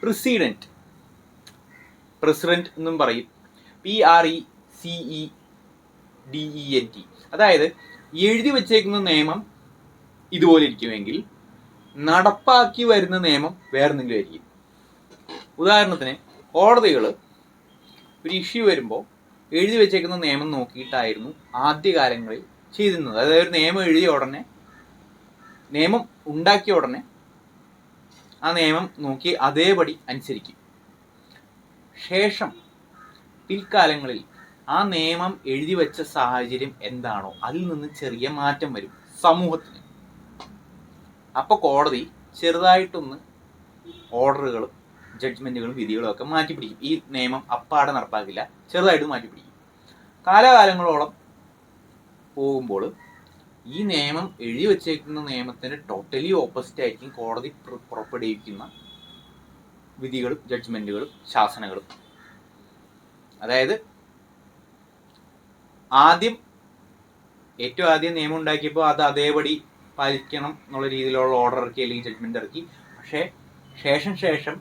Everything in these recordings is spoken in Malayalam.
പ്രസിഡന്റ് എന്നും പറയും. PRECEDENT. അതായത് എഴുതി വച്ചേക്കുന്ന നിയമം ഇതുപോലെ ഇരിക്കുമെങ്കിൽ നടപ്പാക്കി വരുന്ന നിയമം വേറെന്തെങ്കിലും ആയിരിക്കും. ഉദാഹരണത്തിന് കോടതികൾ ഒരു ഇഷ്യൂ വരുമ്പോൾ എഴുതി വെച്ചേക്കുന്ന നിയമം നോക്കിയിട്ടായിരുന്നു ആദ്യകാലങ്ങളിൽ ചെയ്തിരുന്നത്. അതായത് ഒരു നിയമം എഴുതിയ ഉടനെ, നിയമം ഉണ്ടാക്കിയ ഉടനെ ആ നിയമം നോക്കി അതേപടി അനുസരിക്കും. ശേഷം പിൽക്കാലങ്ങളിൽ ആ നിയമം എഴുതി വെച്ച സാഹചര്യം എന്താണോ അതിൽ നിന്ന് ചെറിയ മാറ്റം വരും സമൂഹത്തിന്. അപ്പോൾ കോടതി ചെറുതായിട്ടൊന്ന് ഓർഡറുകളും ജഡ്ജ്മെന്റുകളും വിധികളും ഒക്കെ മാറ്റിപ്പിടിക്കും. ഈ നിയമം അപ്പാടെ നടപ്പാക്കില്ല, ചെറുതായിട്ട് മാറ്റിപ്പിടിക്കും. കാലാകാലങ്ങളോളം പോകുമ്പോൾ ഈ നിയമം എഴുതി വച്ചേക്കുന്ന നിയമത്തിന് ടോട്ടലി ഓപ്പോസിറ്റ് ആയിരിക്കും കോടതി പുറപ്പെടുവിക്കുന്ന വിധികളും ജഡ്ജ്മെന്റുകളും ശാസനകളും. അതായത് ഏറ്റവും ആദ്യം നിയമം ഉണ്ടാക്കിയപ്പോൾ അത് അതേപടി പാലിക്കണം എന്നുള്ള രീതിയിലുള്ള ഓർഡർ ഇറക്കി അല്ലെങ്കിൽ ജഡ്ജ്മെന്റ് ഇറക്കി. പക്ഷേ ശേഷം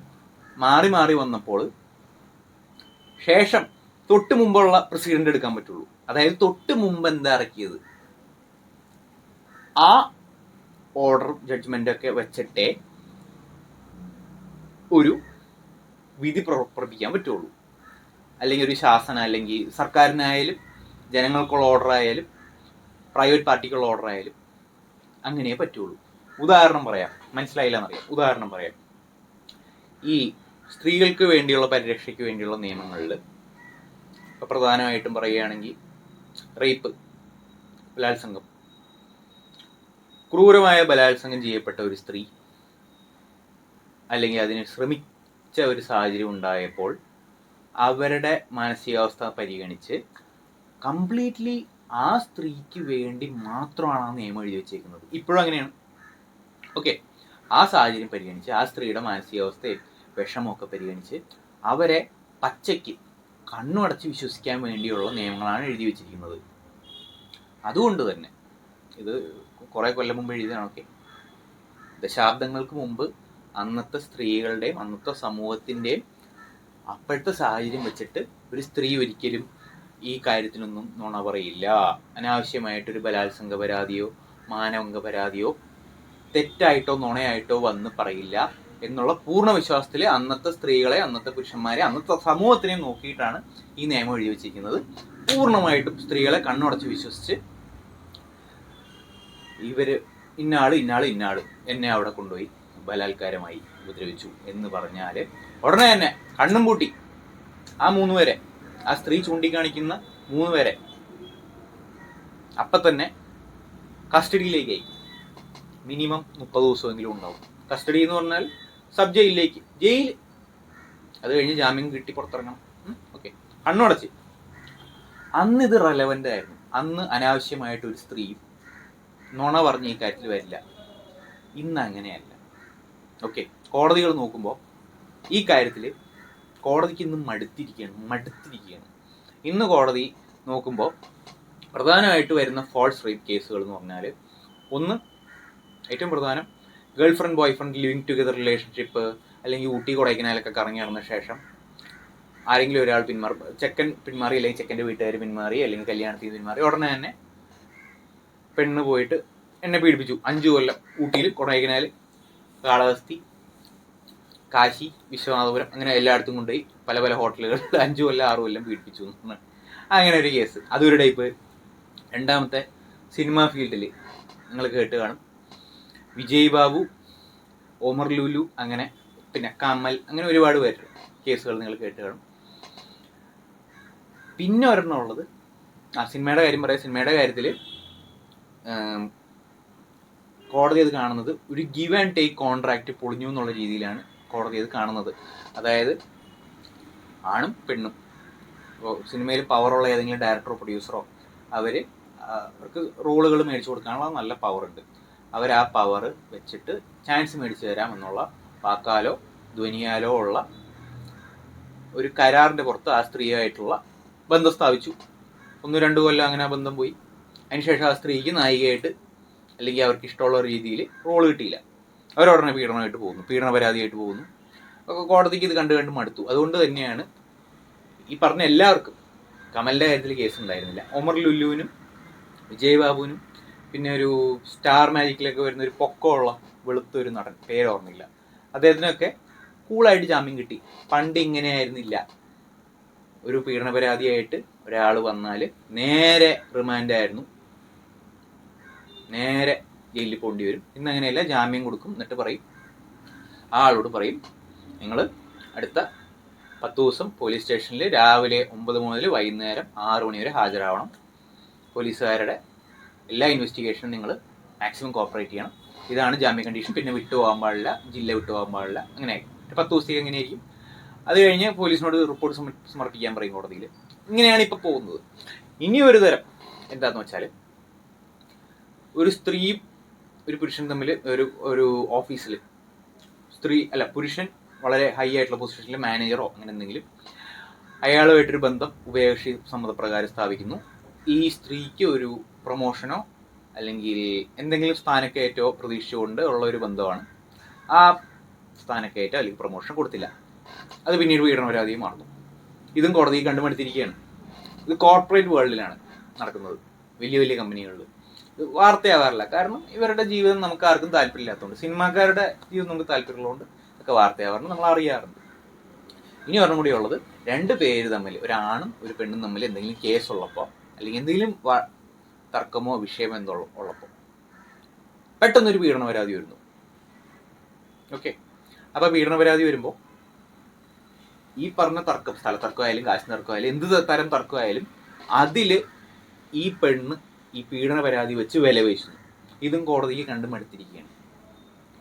മാറി വന്നപ്പോൾ തൊട്ട് മുമ്പുള്ള പ്രസിഡന്റ് എടുക്കാൻ പറ്റുള്ളൂ. അതായത് തൊട്ട് മുമ്പ് എന്താ ഇറക്കിയത് ആ ഓർഡർ ജഡ്ജ്മെന്റ് ഒക്കെ വെച്ചിട്ടേ ഒരു വിധി പുറപ്പെടുവിക്കാൻ പറ്റുള്ളൂ. അല്ലെങ്കിൽ ഒരു ശാസന, അല്ലെങ്കിൽ സർക്കാരിനായാലും ജനങ്ങൾക്കുള്ള ഓർഡർ ആയാലും പ്രൈവറ്റ് പാർട്ടിക്കുള്ള ഓർഡർ ആയാലും അങ്ങനെ പറ്റുള്ളൂ. ഉദാഹരണം പറയാം, മനസ്സിലായില്ലെന്നറിയാം. ഉദാഹരണം പറയാം. ഈ സ്ത്രീകൾക്ക് വേണ്ടിയുള്ള പരിരക്ഷയ്ക്ക് വേണ്ടിയുള്ള നിയമങ്ങളിൽ പ്രധാനമായിട്ടും പറയുകയാണെങ്കിൽ റേപ്പ്, ബലാത്സംഗം, ക്രൂരമായ ബലാത്സംഗം ചെയ്യപ്പെട്ട ഒരു സ്ത്രീ അല്ലെങ്കിൽ അതിന് ശ്രമിച്ച ഒരു സാഹചര്യം ഉണ്ടായപ്പോൾ അവരുടെ മാനസികാവസ്ഥ പരിഗണിച്ച് കംപ്ലീറ്റ്ലി ആ സ്ത്രീക്ക് വേണ്ടി മാത്രമാണ് ആ നിയമം എഴുതി വെച്ചേക്കുന്നത്. ഇപ്പോഴും അങ്ങനെയാണ്. ഓക്കെ, ആ സാഹചര്യം പരിഗണിച്ച് ആ സ്ത്രീയുടെ മാനസികാവസ്ഥയും വിഷമമൊക്കെ പരിഗണിച്ച് അവരെ പച്ചയ്ക്ക് കണ്ണുടച്ച് വിശ്വസിക്കാൻ വേണ്ടിയുള്ള നിയമങ്ങളാണ് എഴുതി വെച്ചിരിക്കുന്നത്. അതുകൊണ്ട് തന്നെ ഇത് കുറേ കൊല്ലം മുമ്പ് എഴുതിയതാണ്. ഓക്കെ, ദശാബ്ദങ്ങൾക്ക് മുമ്പ് അന്നത്തെ സ്ത്രീകളുടെയും അന്നത്തെ സമൂഹത്തിൻ്റെയും അപ്പോഴത്തെ സാഹചര്യം വെച്ചിട്ട് ഒരു സ്ത്രീ ഒരിക്കലും ഈ കാര്യത്തിനൊന്നും നുണ പറയില്ല. അനാവശ്യമായിട്ടൊരു ബലാത്സംഗ പരാതിയോ മാനഭംഗ പരാതിയോ തെറ്റായിട്ടോ നുണയായിട്ടോ വന്ന് പറയില്ല എന്നുള്ള പൂർണ്ണ വിശ്വാസത്തിൽ അന്നത്തെ സ്ത്രീകളെ, അന്നത്തെ പുരുഷന്മാരെ, അന്നത്തെ സമൂഹത്തിനെ നോക്കിയിട്ടാണ് ഈ നിയമം എഴുതി വെച്ചിരിക്കുന്നത്. പൂർണ്ണമായിട്ടും സ്ത്രീകളെ കണ്ണുടച്ച് വിശ്വസിച്ച് ഇവര് ഇന്നാള് എന്നെ അവിടെ കൊണ്ടുപോയി ബലാത്കാരമായി ഉപദ്രവിച്ചു എന്ന് പറഞ്ഞാൽ ഉടനെ തന്നെ കണ്ണും പൂട്ടി ആ 3 പേരെ, ആ സ്ത്രീ ചൂണ്ടിക്കാണിക്കുന്ന 3 പേരെ അപ്പം തന്നെ കസ്റ്റഡിയിലേക്കായി. മിനിമം 30 ദിവസമെങ്കിലും ഉണ്ടാവും. കസ്റ്റഡി എന്ന് പറഞ്ഞാൽ സബ് ജയിലിലേക്ക്, ജയിൽ. അത് കഴിഞ്ഞ് ജാമ്യം കിട്ടി പുറത്തിറങ്ങണം. ഓക്കെ, കണ്ണുടച്ച്. അന്ന് ഇത് റെലവൻ്റ് ആയിരുന്നു. അന്ന് അനാവശ്യമായിട്ടൊരു സ്ത്രീയും നുണ പറഞ്ഞ ഈ കാര്യത്തിൽ വരില്ല. ഇന്ന് അങ്ങനെയല്ല. ഓക്കെ, കോടതികൾ നോക്കുമ്പോൾ ഈ കാര്യത്തിൽ കോടതിക്ക് ഇന്ന് മടുത്തിരിക്കുകയാണ്. ഇന്ന് കോടതി നോക്കുമ്പോൾ പ്രധാനമായിട്ട് വരുന്ന ഫോൾസ് റേപ്പ് കേസുകൾ എന്ന് പറഞ്ഞാൽ, ഒന്ന് ഏറ്റവും പ്രധാനം girl friend boy friend living together relationship, അല്ലെങ്കിൽ ഊട്ടി കൊടൈക്കനാലൊക്കെ കറങ്ങി നടന്ന ശേഷം ആരെങ്കിലും ഒരാൾ ചെക്കൻ പിന്മാറി, അല്ലെങ്കിൽ ചെക്കൻ്റെ വീട്ടുകാർ പിന്മാറി, അല്ലെങ്കിൽ കല്യാണത്തിന് പിന്മാറി, ഉടനെ തന്നെ പെണ്ണ് പോയിട്ട് എന്നെ പീഡിപ്പിച്ചു. 5 കൊല്ലം ഊട്ടിയിൽ, കൊടൈക്കനാൽ, കാളഹസ്തി, കാശി, വിശ്വനാഥപുരം, അങ്ങനെ എല്ലായിടത്തും കൊണ്ടുപോയി പല ഹോട്ടലുകൾ 5 കൊല്ലം 6 കൊല്ലം പീഡിപ്പിച്ചു എന്നാണ്. അങ്ങനെ ഒരു കേസ്. അതൊരു ടൈപ്പ്. രണ്ടാമത്തെ സിനിമാ ഫീൽഡിൽ നിങ്ങൾ കേട്ട് കാണും. വിജയ് ബാബു, ഒമർ ലുലു, അങ്ങനെ പിന്നെ കമൽ, അങ്ങനെ ഒരുപാട് പേര് കേസുകൾ നിങ്ങൾ കേട്ട് കാണും. പിന്നെ ഒരെണ്ണം ഉള്ളത്, സിനിമയുടെ കാര്യം പറയാം. സിനിമയുടെ കാര്യത്തിൽ കോടതി അത് കാണുന്നത് ഒരു ഗിവ് ആൻഡ് ടേക്ക് കോൺട്രാക്റ്റ് പൊളിഞ്ഞു എന്നുള്ള രീതിയിലാണ് കോടതി അത് കാണുന്നത്. അതായത് ആണും പെണ്ണും, ഇപ്പോൾ സിനിമയിൽ പവറുള്ള ഏതെങ്കിലും ഡയറക്ടറോ പ്രൊഡ്യൂസറോ അവർക്ക് റോളുകൾ മേടിച്ചു കൊടുക്കാനുള്ള നല്ല പവറുണ്ട്. അവർ ആ പവർ വെച്ചിട്ട് ചാൻസ് മേടിച്ചു തരാം എന്നുള്ള വാക്കാലോ ധ്വനിയാലോ ഉള്ള ഒരു കരാറിൻ്റെ പുറത്ത് ആ സ്ത്രീയായിട്ടുള്ള ബന്ധം സ്ഥാപിച്ചു. 1-2 കൊല്ലം അങ്ങനെ ആ ബന്ധം പോയി. അതിനുശേഷം ആ സ്ത്രീക്ക് നായികയായിട്ട് അല്ലെങ്കിൽ അവർക്ക് ഇഷ്ടമുള്ള രീതിയിൽ റോള് കിട്ടിയില്ല. അവരുടനെ പീഡന പരാതിയായിട്ട് പോകുന്നു. കോടതിക്ക് ഇത് കണ്ട് മടുത്തു. അതുകൊണ്ട് തന്നെയാണ് ഈ പറഞ്ഞ എല്ലാവർക്കും കമലിൻ്റെ കാര്യത്തിൽ കേസ് ഉണ്ടായിരുന്നില്ല. ഒമർ ലുല്ലുവിനും വിജയ് ബാബുവിനും പിന്നെ ഒരു സ്റ്റാർ മാജിക്കിലൊക്കെ വരുന്ന ഒരു പൊക്കമുള്ള വെളുത്തൊരു നടൻ, പേരോർമ്മയില്ല, അദ്ദേഹത്തിനൊക്കെ കൂളായിട്ട് ജാമ്യം കിട്ടി. പണ്ട് ഇങ്ങനെയായിരുന്നില്ല. ഒരു പീഡന പരാതിയായിട്ട് ഒരാൾ വന്നാൽ നേരെ റിമാൻഡായിരുന്നു, നേരെ ജയിലിൽ പോകേണ്ടി വരും. ഇന്നങ്ങനെയല്ല, ജാമ്യം കൊടുക്കും. എന്നിട്ട് പറയും, ആ ആളോട് പറയും, നിങ്ങൾ അടുത്ത 10 ദിവസം പോലീസ് സ്റ്റേഷനിൽ രാവിലെ 9 മുതൽ വൈകുന്നേരം 6 മണി വരെ ഹാജരാവണം. പോലീസുകാരുടെ എല്ലാ ഇൻവെസ്റ്റിഗേഷനും നിങ്ങൾ മാക്സിമം കോപ്പറേറ്റ് ചെയ്യണം. ഇതാണ് ജാമ്യ കണ്ടീഷൻ. പിന്നെ വിട്ടുപോകാൻ പാടില്ല, ജില്ല വിട്ടുപോകാൻ പാടില്ല. അങ്ങനെ 10 ദിവസത്തേക്ക് എങ്ങനെയായിരിക്കും. അത് കഴിഞ്ഞ് പോലീസിനോട് റിപ്പോർട്ട് സമർപ്പിക്കാൻ പറയും കോടതിയിൽ. ഇങ്ങനെയാണ് ഇപ്പോൾ പോകുന്നത്. ഇനി ഒരു തരം എന്താണെന്ന് വെച്ചാൽ, ഒരു സ്ത്രീയും ഒരു പുരുഷനും തമ്മിൽ ഒരു ഓഫീസിൽ പുരുഷൻ വളരെ ഹൈ ആയിട്ടുള്ള പൊസിഷനിൽ മാനേജറോ അങ്ങനെ എന്തെങ്കിലും, അയാളുമായിട്ടൊരു ബന്ധം ഉഭയകക്ഷി സമ്മതപ്രകാരം സ്ഥാപിക്കുന്നു. ഈ സ്ത്രീക്ക് ഒരു പ്രൊമോഷനോ അല്ലെങ്കിൽ എന്തെങ്കിലും സ്ഥാനക്കയറ്റോ പ്രതീക്ഷിച്ചുകൊണ്ട് ഉള്ള ഒരു ബന്ധമാണ്. ആ സ്ഥാനക്കയറ്റോ അല്ലെങ്കിൽ പ്രൊമോഷൻ കൊടുത്തില്ല. അത് പിന്നീട് പീഡന പരാതിയും മാറുന്നു. ഇതും കോടതിയിൽ കണ്ടുമടുത്തിരിക്കുകയാണ്. ഇത് കോർപ്പറേറ്റ് വേൾഡിലാണ് നടക്കുന്നത്, വലിയ വലിയ കമ്പനികളിൽ. ഇത് വാർത്തയാവാറില്ല, കാരണം ഇവരുടെ ജീവിതം നമുക്ക് ആർക്കും താല്പര്യമില്ലാത്തതുകൊണ്ട്. സിനിമാക്കാരുടെ ജീവിതം നമുക്ക് താല്പര്യമുള്ളതുകൊണ്ട് ഒക്കെ വാർത്തയാവാറുണ്ട്, നമ്മൾ അറിയാറുണ്ട്. ഇനി ഒരെണ്ണം കൂടി ഉള്ളത്, 2 പേര് തമ്മിൽ, ഒരാണും ഒരു പെണ്ണും തമ്മിൽ എന്തെങ്കിലും കേസുള്ളപ്പോൾ അല്ലെങ്കിൽ എന്തെങ്കിലും തർക്കമോ വിഷയമോ എന്തോ ഉള്ളപ്പോൾ പെട്ടെന്നൊരു പീഡന പരാതി വരുന്നു. ഓക്കെ, അപ്പോൾ പീഡന പരാതി വരുമ്പോൾ ഈ പറഞ്ഞ തർക്കം, സ്ഥലത്തർക്കമായാലും കാശ് തർക്കമായാലും എന്ത് തരം തർക്കമായാലും അതിൽ ഈ പെണ്ണ് ഈ പീഡന പരാതി വെച്ച് വിലപേശുന്നു. ഇതും കോടതിക്ക് കണ്ടുമടുത്തിരിക്കുകയാണ്.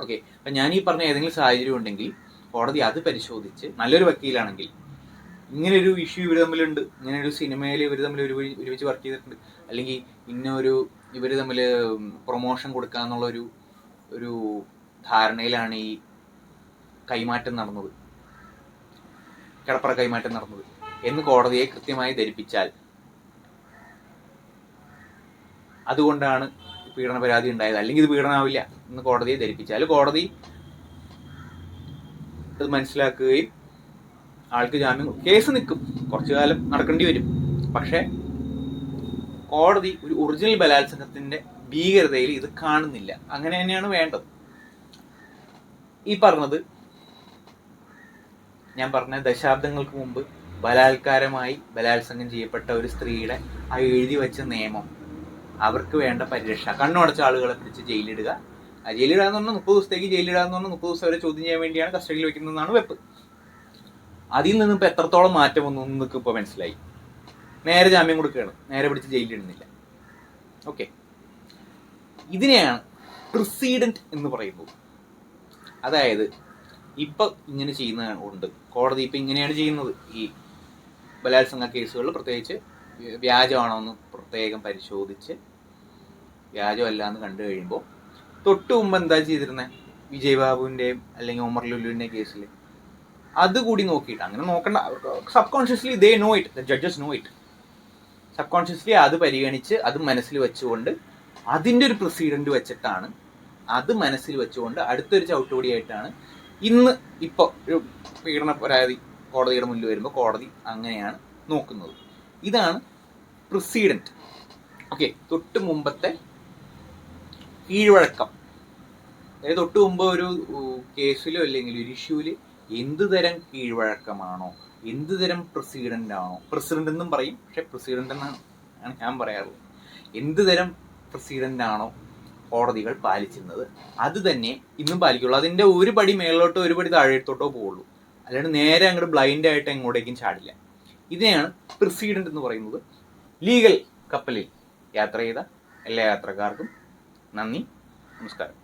ഓക്കെ, അപ്പം ഞാൻ ഈ പറഞ്ഞ ഏതെങ്കിലും സാഹചര്യം ഉണ്ടെങ്കിൽ കോടതി അത് പരിശോധിച്ച്, നല്ലൊരു വക്കീലാണെങ്കിൽ, ഇങ്ങനൊരു ഇഷ്യൂ ഇവർ തമ്മിലുണ്ട്, ഇങ്ങനൊരു സിനിമയിൽ ഇവർ തമ്മിൽ ഒരുമിച്ച് വർക്ക് ചെയ്തിട്ടുണ്ട്, അല്ലെങ്കിൽ ഇവർ തമ്മിൽ പ്രൊമോഷൻ കൊടുക്കാന്നുള്ളൊരു ധാരണയിലാണ് ഈ കൈമാറ്റം നടന്നത്, കിടപ്പറ കൈമാറ്റം നടന്നത് എന്ന് കോടതിയെ കൃത്യമായി ധരിപ്പിച്ചാൽ, അതുകൊണ്ടാണ് പീഡന പരാതി ഉണ്ടായത്, അല്ലെങ്കിൽ ഇത് പീഡനമാവില്ല എന്ന് കോടതിയെ ധരിപ്പിച്ചാൽ, കോടതി അത് മനസ്സിലാക്കുകയും ആൾക്ക് ജാമ്യം, കേസ് നിൽക്കും, കുറച്ചു കാലം നടക്കേണ്ടി വരും. പക്ഷെ കോടതി ഒരു ഒറിജിനൽ ബലാത്സംഗത്തിന്റെ ഭീകരതയിൽ ഇത് കാണുന്നില്ല. അങ്ങനെ തന്നെയാണ് വേണ്ടത്. ഈ പറഞ്ഞത് ഞാൻ പറഞ്ഞ ദശാബ്ദങ്ങൾക്ക് മുമ്പ് ബലാത്സംഗം ചെയ്യപ്പെട്ട ഒരു സ്ത്രീയുടെ ആ എഴുതി വെച്ച നിയമം, അവർക്ക് വേണ്ട പരിരക്ഷ, കണ്ണുടച്ച ആളുകളെ പിടിച്ച് ജയിലിടുക. ജയിലിടാന്ന് പറഞ്ഞാൽ 30 ദിവസത്തേക്ക് ജയിലിടാന്ന് പറഞ്ഞാൽ 30 ദിവസം വരെ ചോദ്യം ചെയ്യാൻ വേണ്ടിയാണ് കസ്റ്റഡിയിൽ വെക്കുന്നതെന്നാണ് വെപ്പ്. അതിൽ നിന്ന് ഇപ്പോൾ എത്രത്തോളം മാറ്റം വന്നു എന്നൊക്കെ ഇപ്പോൾ മനസ്സിലായി. നേരെ ജാമ്യം കൊടുക്കുകയാണ്, നേരെ പിടിച്ച് ജയിലിടുന്നില്ല. ഓക്കെ, ഇതിനെയാണ് പ്രിസീഡന്റ് എന്ന് പറയുന്നത്. അതായത് ഇപ്പം ഇങ്ങനെ ചെയ്യുന്നതുകൊണ്ട് കോടതി ഇപ്പം ഇങ്ങനെയാണ് ചെയ്യുന്നത്. ഈ ബലാത്സംഗ കേസുകളിൽ പ്രത്യേകിച്ച് വ്യാജമാണോ എന്ന് പ്രത്യേകം പരിശോധിച്ച്, വ്യാജമല്ല എന്ന് കണ്ടു കഴിയുമ്പോൾ, തൊട്ട് മുമ്പ് എന്താ ചെയ്തിരുന്നത്, വിജയ് ബാബുവിൻ്റെയും അല്ലെങ്കിൽ ഒമർ ലുല്ലുവിൻ്റെയും കേസിൽ അതുകൂടി നോക്കിയിട്ട്, അങ്ങനെ നോക്കണ്ട, subconsciously they know it, the judges know it, subconsciously അത് പരിഗണിച്ച് അത് മനസ്സിൽ വെച്ചുകൊണ്ട് അതിൻ്റെ ഒരു പ്രസിഡന്റ് വെച്ചിട്ടാണ്, അത് മനസ്സിൽ വെച്ചുകൊണ്ട് അടുത്തൊരു ചവിട്ടുപടിയായിട്ടാണ് ഇപ്പോൾ ഒരു പീഡന പരാതി കോടതിയുടെ മുന്നിൽ വരുമ്പോൾ കോടതി അങ്ങനെയാണ് നോക്കുന്നത്. ഇതാണ് പ്രസിഡന്റ്. ഓക്കെ, തൊട്ട് മുമ്പത്തെ കീഴ്വഴക്കം, അതായത് തൊട്ട് മുമ്പ് ഒരു കേസിലോ അല്ലെങ്കിൽ ഒരു ഇഷ്യൂവിൽ എന്ത് തരം കീഴ്വഴക്കമാണോ, എന്ത് തരം പ്രസിഡന്റ് ആണോ, പ്രസിഡന്റ് എന്നും പറയും, പക്ഷെ പ്രസിഡന്റ് എന്നാണ് ഞാൻ പറയാറുള്ളത്, എന്ത് തരം പ്രസിഡന്റ് ആണോ കോടതികൾ പാലിച്ചിരുന്നത് അത് തന്നെ ഇന്നും പാലിക്കുള്ളൂ. അതിൻ്റെ ഒരു പടി മേളിലോട്ടോ ഒരു പടി താഴെത്തോട്ടോ പോവുള്ളൂ, അല്ലാണ്ട് നേരെ അങ്ങോട്ട് ബ്ലൈൻഡ് ആയിട്ട് എങ്ങോട്ടേക്കും ചാടില്ല. ഇതിനെയാണ് പ്രസിഡന്റ് എന്ന് പറയുന്നത്. ലീഗൽ കപ്പലിൽ യാത്ര ചെയ്ത എല്ലാ യാത്രക്കാർക്കും നന്ദി, നമസ്കാരം.